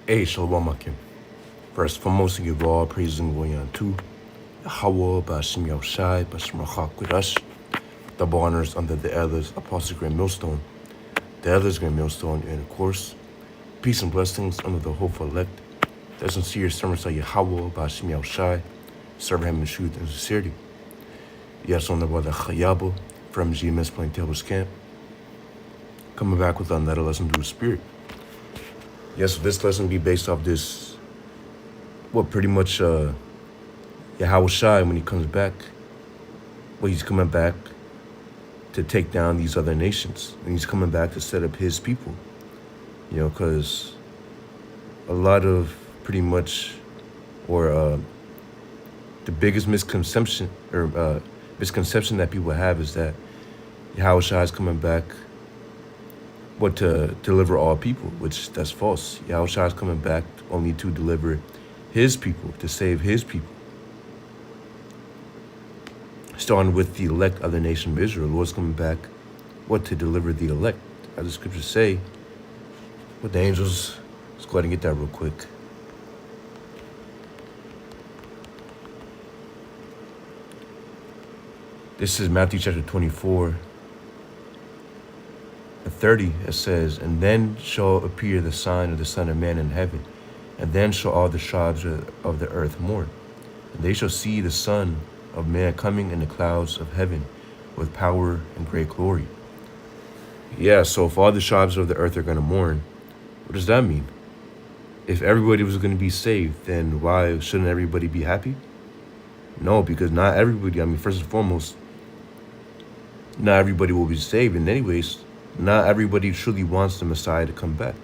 Hey, Shalom Akim. First and foremost, I give all praise and glory unto Yahweh, Ba'ashem Yahawashi, Ba'ashem Rachak Kudash, double honors under the elders, Apostle Grand Millstone, the elders Grand Millstone, and of course, peace and blessings under the hopeful elect. The sincere servants of Yahweh, Ba'ashem Yahawashi, serve him in truth and sincerity. Yes, on the brother Chayabo from GMS Plaintables camp, coming back with another lesson through the Spirit. Yes, this lesson be based off this, pretty much Yahawashi, when he comes back, he's coming back to take down these other nations. And he's coming back to set up his people. Because a lot of pretty much, the biggest misconception that people have is that Yahawashi is coming back to deliver all people, which that's false. Yahawashi is coming back only to deliver his people, to save his people. Starting with the elect of the nation of Israel, the Lord's coming back, to deliver the elect. As the scriptures say, with the angels, let's go ahead and get that real quick. This is Matthew chapter 24. 30, it says, "And then shall appear the sign of the Son of Man in heaven, and then shall all the tribes of the earth mourn. And they shall see the Son of Man coming in the clouds of heaven with power and great glory." Yeah, so if all the tribes of the earth are going to mourn, what does that mean? If everybody was going to be saved, then why shouldn't everybody be happy? No, because not everybody, first and foremost, not everybody will be saved. And anyways, not everybody truly wants the Messiah to come back.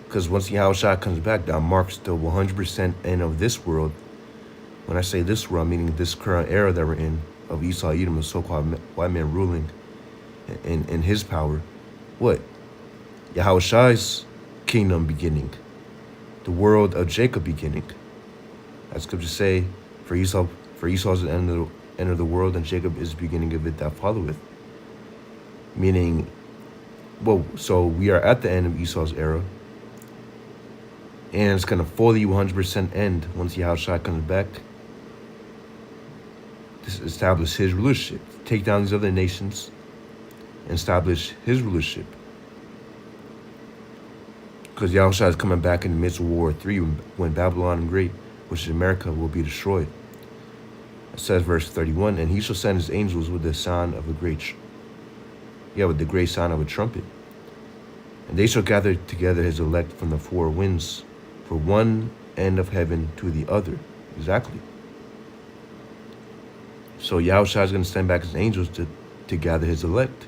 Because once Yahawashi comes back, that marks the 100% end of this world. When I say this world, I'm meaning this current era that we're in, of Esau, Edom, the so-called white man ruling in his power. Yahawashi's kingdom beginning. The world of Jacob beginning. As scriptures say, for Esau is the end of the world, and Jacob is the beginning of it that followeth. Meaning, so we are at the end of Esau's era, and it's going to fully 100% end once Yahawashi comes back to establish his rulership, take down these other nations, and establish his rulership. Because Yahawashi is coming back in the midst of World War III, when Babylon the Great, which is America, will be destroyed. It says, verse 31, "And he shall send his angels with the sound of a great with the great sound of a trumpet. And they shall gather together his elect from the four winds, from one end of heaven to the other." Exactly. So Yahawashi is going to send back his angels to gather his elect.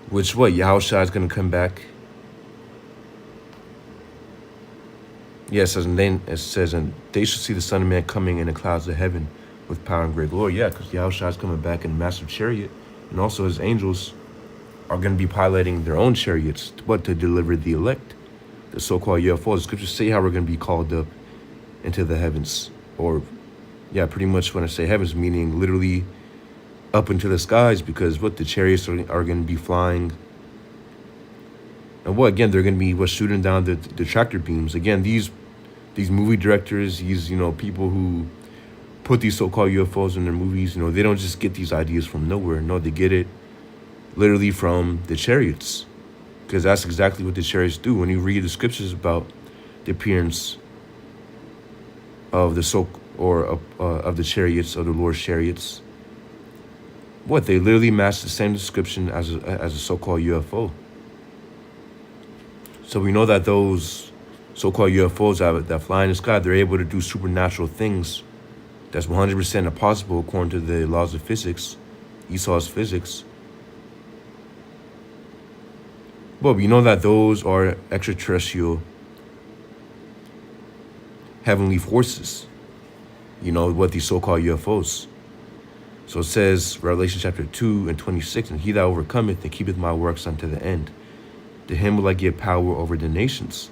Which Yahawashi is going to come back. Yes, and then it says, "And they shall see the Son of Man coming in the clouds of heaven with power and great glory." Yeah, because Yahawashi is coming back in a massive chariot, and also his angels are going to be piloting their own chariots, to deliver the elect, the so-called UFOs. The scriptures say how we're going to be called up into the heavens, pretty much when I say heavens, meaning literally up into the skies, because the chariots are going to be flying, and again, they're going to be shooting down the tractor beams. Again, these movie directors, these people who put these so-called UFOs in their movies, they don't just get these ideas from nowhere. No, they get it literally from the chariots, because that's exactly what the chariots do. When you read the scriptures about the appearance of of the chariots, of the Lord's chariots, they literally match the same description as a so-called UFO. So we know that those so-called UFOs that fly in the sky, they're able to do supernatural things. That's 100% impossible according to the laws of physics, Esau's physics. But we know that those are extraterrestrial heavenly forces. These so-called UFOs. So it says, Revelation chapter 2 and 26, "And he that overcometh and keepeth my works unto the end, to him will I give power over the nations."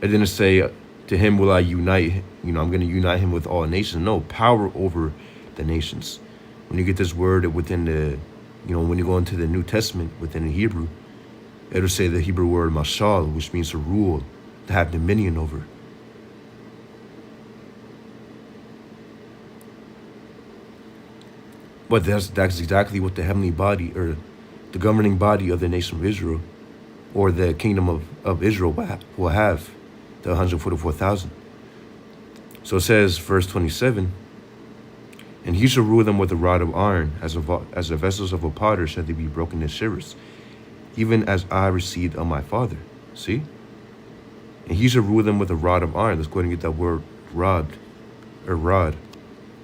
And then it say, "To him will I unite," I'm going to unite him with all nations. No, power over the nations. When you get this word within the, when you go into the New Testament within the Hebrew, It'll say the Hebrew word mashal, which means to rule, to have dominion over. But that's exactly what the heavenly body, or the governing body of the nation of Israel, or the kingdom of Israel will have, the 144,000. So it says, verse 27, and he shall rule them with a rod of iron, as the vessels of a potter shall they be broken in shivers, even as I received of my father. See? And he shall rule them with a rod of iron. Let's go ahead and get that word rod,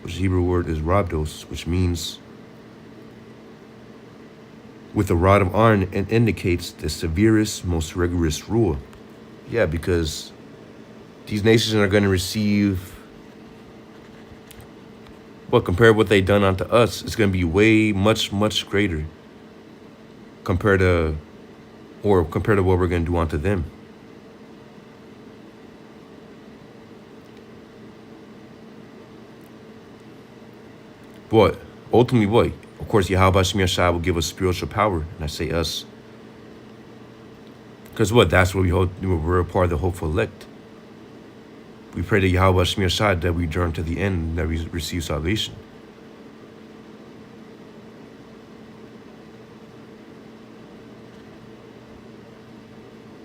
which the Hebrew word is rabdos, which means with a rod of iron, and indicates the severest, most rigorous rule. Yeah, because these nations are going to receive, well, compared to what they've done unto us, it's going to be way much greater compared to what we're going to do unto them. But ultimately, what? Of course, Yahawashi will give us spiritual power, and I say us, because what? That's what we're a part of the hopeful elect. We pray to Yahawashi that we journey to the end, that we receive salvation.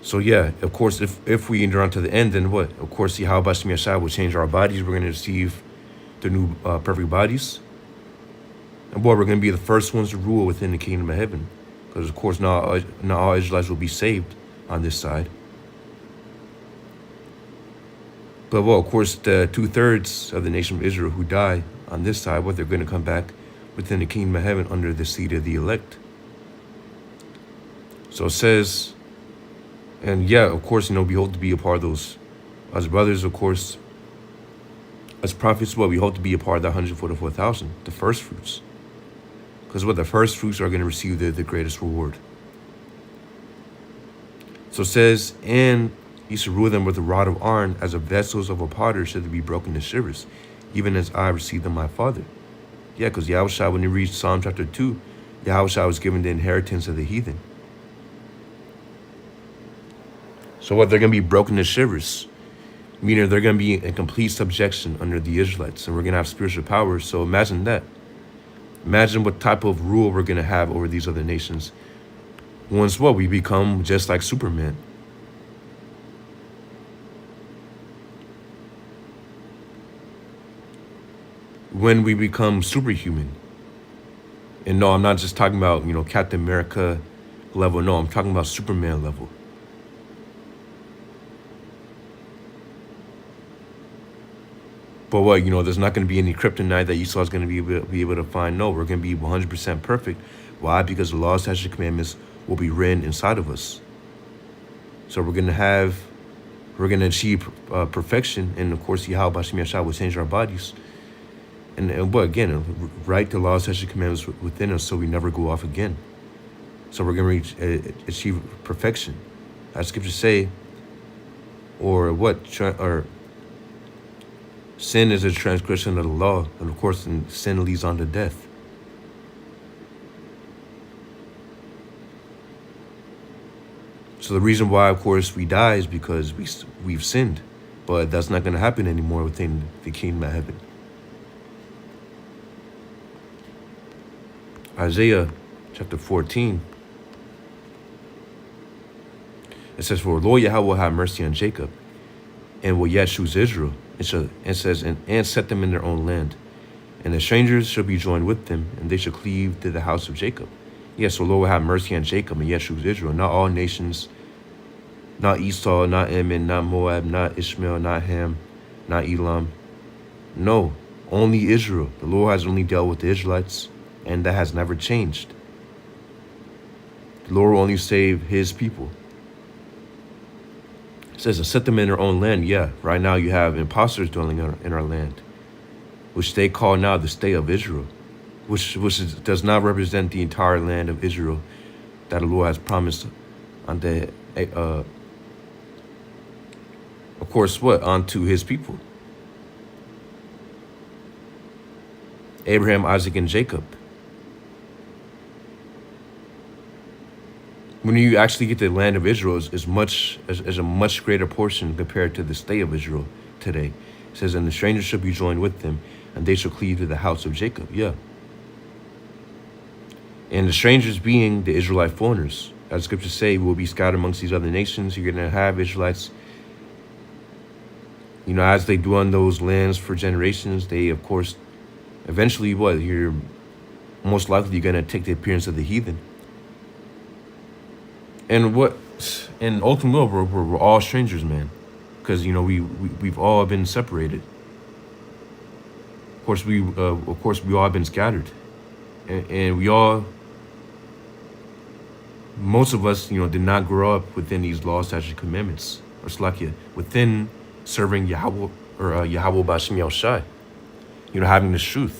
So yeah, of course, if we endure unto the end, then what? Of course, Yahawashi will change our bodies. We're going to receive the new perfect bodies. And boy, we're going to be the first ones to rule within the kingdom of heaven. Because, of course, not all Israelites will be saved on this side. But, well, of course, the 2/3 of the nation of Israel who die on this side, they're going to come back within the kingdom of heaven under the seat of the elect. So it says, and yeah, of course, we hope to be a part of those. As brothers, of course, as prophets, we hope to be a part of the 144,000, the first fruits. Because the first fruits are going to receive the greatest reward. So it says, and he shall rule them with a rod of iron, as the vessels of a potter should be broken to shivers, even as I received of my father. Yeah, because Yahawashi, when you read Psalm chapter 2, Yahawashi was given the inheritance of the heathen. So they're going to be broken to shivers, meaning they're going to be in complete subjection under the Israelites, and we're going to have spiritual power. So imagine that. Imagine what type of rule we're going to have over these other nations. Once we become just like Superman. When we become superhuman. And no, I'm not just talking about, Captain America level. No, I'm talking about Superman level. But there's not going to be any kryptonite that Esau is going to be able to find. No, we're going to be 100% perfect. Why? Because the laws, statutes, and commandments will be written inside of us. So we're going to achieve perfection. And of course, Yahawashi will change our bodies. And again, write the laws, statutes, and commandments within us so we never go off again. So we're going to achieve perfection. As scriptures say, sin is a transgression of the law, and of course, sin leads on to death. So the reason why, of course, we die is because we've sinned, but that's not going to happen anymore within the kingdom of heaven. Isaiah chapter 14. It says, "For Lord Yahweh will have mercy on Jacob, and will yet choose Israel. It says, and set them in their own land. And the strangers shall be joined with them, and they shall cleave to the house of Jacob." Yes, so Lord will have mercy on Jacob, and yet choose Israel. Not all nations, not Esau, not Ammon, not Moab, not Ishmael, not Ham, not Elam. No, only Israel. The Lord has only dealt with the Israelites, and that has never changed. The Lord will only save his people. It says to set them in their own land. Yeah, right now you have impostors dwelling in our land, which they call now the state of Israel, which does not represent the entire land of Israel that the Lord has promised unto, of course, unto his people. Abraham, Isaac, and Jacob. When you actually get to the land of Israel, is a much greater portion compared to the state of Israel today. It says, and the strangers shall be joined with them, and they shall cleave to the house of Jacob. Yeah. And the strangers being the Israelite foreigners. As the scriptures say, will be scattered amongst these other nations. You're going to have Israelites, as they dwell on those lands for generations, they, of course, eventually, you're most likely going to take the appearance of the heathen. And ultimately, we're all strangers, man, because we've all been separated. Of course, we all have been scattered, and we all, most of us, did not grow up within these laws, statutes, commandments, or slakia, within serving Yahweh or Yahweh B'Shem Yahawashi, having this truth.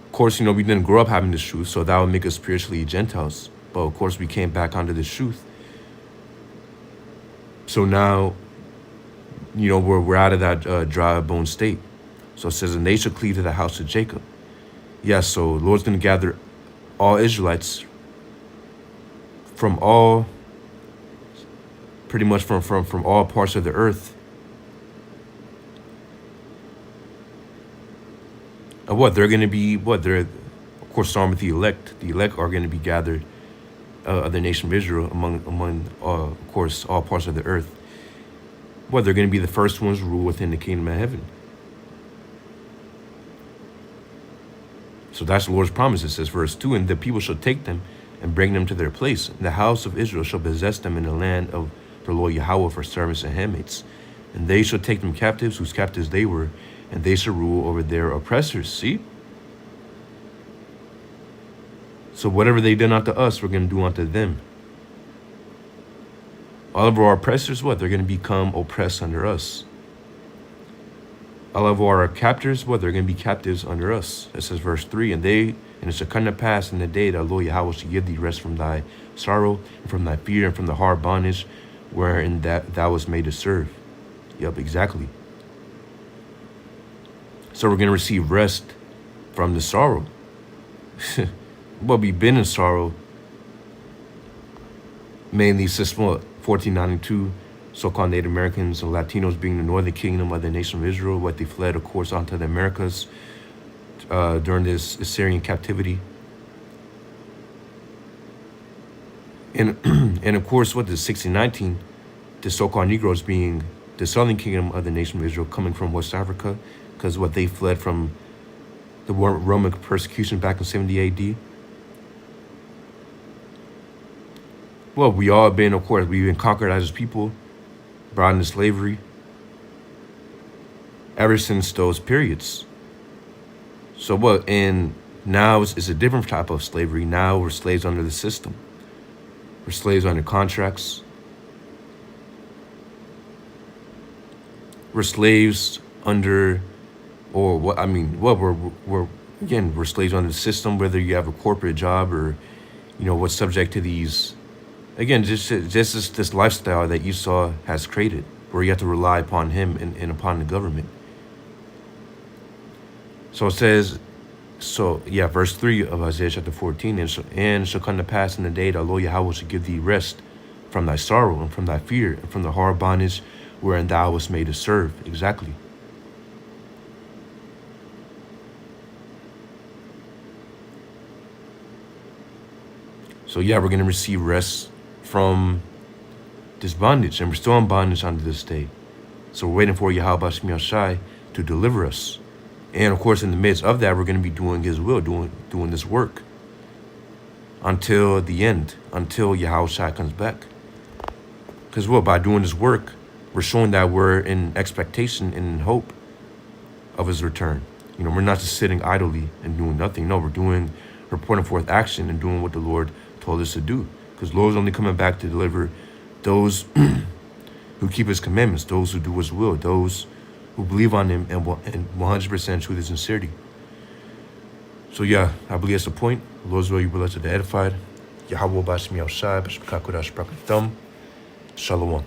Of course, we didn't grow up having this truth, so that would make us spiritually Gentiles. But of course, we came back onto this truth. So now, we're out of that dry bone state. So it says, and they shall cleave to the house of Jacob. Yes, so the Lord's going to gather all Israelites from all, pretty much from all parts of the earth. And they're going to be, they're, of course, starting with the elect. The elect are going to be gathered of the nation of Israel among of course, all parts of the earth. They're going to be the first ones to rule within the kingdom of heaven. So that's the Lord's promise. It says, verse 2, and the people shall take them and bring them to their place. And the house of Israel shall possess them in the land of the Lord Yahweh for servants and handmaids. And they shall take them captives, whose captives they were, and they shall rule over their oppressors. See? So whatever they did unto us, we're going to do unto them. All of our oppressors, they're going to become oppressed under us. All of our captors, they're going to be captives under us. It says, verse 3, and it shall come to pass in the day that Lord Yahweh shall give thee rest from thy sorrow, and from thy fear, and from the hard bondage, wherein that thou wast made to serve. Yep, exactly. So we're going to receive rest from the sorrow. We've been in sorrow mainly since 1492, so-called Native Americans and Latinos being the northern kingdom of the nation of Israel, they fled, of course, onto the Americas during this Assyrian captivity. And of course, the 1619, the so-called Negroes being the southern kingdom of the nation of Israel, coming from West Africa, because they fled from the Roman persecution back in 70 AD. We all have been, of course, we've been conquered as a people, brought into slavery, ever since those periods. So and now it's a different type of slavery. Now we're slaves under the system. We're slaves under contracts. We're slaves under, we're slaves under the system, whether you have a corporate job or, what's subject to these, again, just this lifestyle that Esau has created, where you have to rely upon him and upon the government. So it says, verse 3 of Isaiah chapter 14, and shall come to pass in the day that Lord Yahweh shall give thee rest from thy sorrow and from thy fear and from the hard bondage wherein thou wast made to serve. Exactly. So we're going to receive rest from this bondage, and we're still in bondage unto this day. So we're waiting for Yahweh B'Shem Yahawashi to deliver us. And of course, in the midst of that, we're going to be doing his will, doing this work until the end, until Yahawashi comes back. Because by doing this work, we're showing that we're in expectation and in hope of his return. We're not just sitting idly and doing nothing. No, we're putting forth action and doing what the Lord told us to do. Because the Lord's only coming back to deliver those who keep his commandments, those who do his will, those who believe on him and 100% truth and sincerity. So I believe that's the point. Lord's will, you blessed and edified. Yahweh B'Shem Yahawashi, B'Shem Kakodash, Shalom.